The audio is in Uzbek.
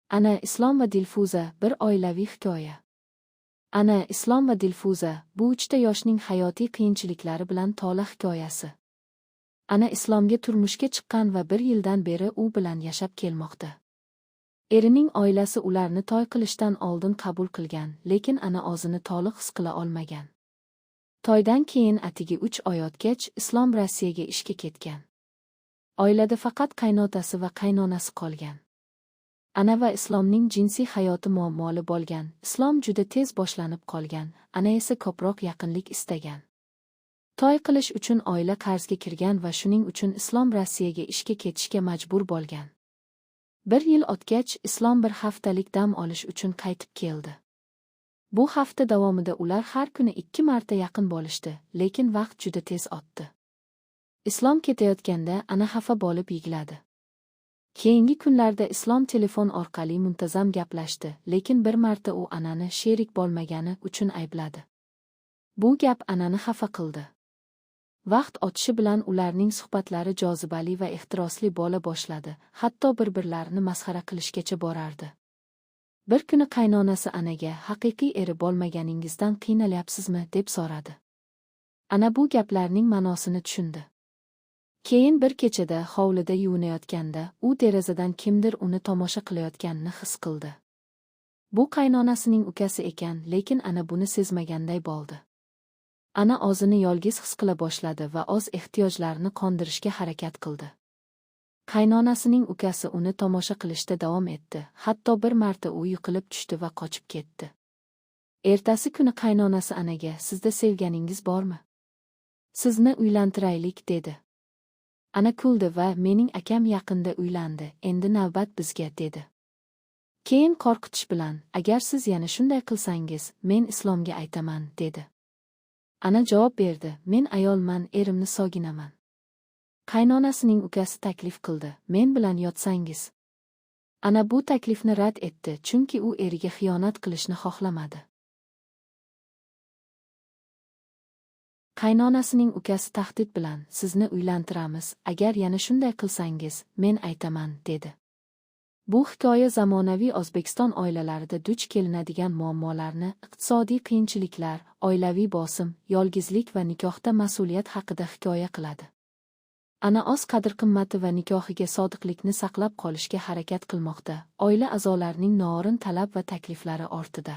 Ana Islom va Dilfuza bir oilaviy hikoya. Ana Islom va Dilfuza bu 3 yoshning hayotiy qiyinchiliklari bilan to'la hikoyasi. Ana Islomga turmushga chiqqan va 1 yildan beri u bilan yashab kelmoqda. Erining oilasi ularni to'y qilishdan oldin qabul qilgan, lekin ana o'zini to'liq his qila olmagan. To'ydan keyin atigi 3 oy o'tgach Islom Rossiyaga ishga ketgan. Oilada faqat qaynotasi va qaynonasi qolgan. Ana va Islomning jinsiy hayoti muammoli bo'lgan, Islom juda tez boshlanib qolgan, ana esa ko'proq yaqinlik istagan. To'y qilish uchun oila qarzga kirgan va shuning uchun Islom Rossiyaga ishga ketishga majbur bo'lgan. 1 yil o'tgach Islom bir haftalik dam olish uchun qaytib keldi. Bu hafta davomida ular har kuni 2 marta yaqin bo'lishdi, lekin vaqt juda tez o'tdi. Islom ketayotganda ana xafa bo'lib yig'ladi. Keyingi kunlarda Islom telefon orqali muntazam gaplashdi, lekin bir marta u anani sherik bo'lmagani uchun aybladi. Bu gap anani xafa qildi. Vaqt o'tishi bilan ularning suhbatlari jozibali va ehtirosli bo'la boshladi, hatto bir-birlarini masxara qilishgacha borardi. Bir kuni qaynonasi anaga haqiqiy eri bo'lmaganingizdan qiynalyapsizmi deb so'radi. Ana bu gaplarning ma'nosini tushundi. Keyin bir kechada hovlida yuvinayotganda u derazadan kimdir uni tomosha qilayotganini his qildi. Bu qaynonasining ukasi ekan, lekin ana buni sezmaganday bo'ldi. Ana o'zini yolg'iz his qila boshladi va o'z ehtiyojlarini qondirishga harakat qildi. Qaynonasining ukasi uni tomosha qilishda davom etdi, hatto bir marta u yiqilib tushdi va qochib ketdi. Ertasi kuni qaynonasi anaga "Sizda sevganingiz bormi? Sizni uylantiraylik" dedi. Ana kuldi va "Mening akam yaqinda uylandi, endi navbat bizga" dedi. Keyin qo'rqitish bilan "Agar siz yana shunday qilsangiz, men Islomga aytaman" dedi. Ana javob berdi: "Men ayolman, erimni soginaman." Qaynonasining ukasi taklif qildi: "Men bilan yotsangiz." Ana bu taklifni rad etdi, chunki u eriga xiyonat qilishni xohlamadi. Qaynonasining ukasi tahdid bilan "Sizni uylantiramiz, agar yana shunday qilsangiz, men aytaman" dedi. Bu hikoya zamonaviy O'zbekiston oilalarida duch kelinadigan muammolarni, iqtisodiy qiyinchiliklar, oilaviy bosim, yolg'izlik va nikohda mas'uliyat haqida hikoya qiladi. Ana o'z qadr-qimmati va nikohiga sodiqlikni saqlab qolishga harakat qilmoqda, oila a'zolarining noo'rin talab va takliflari ortida.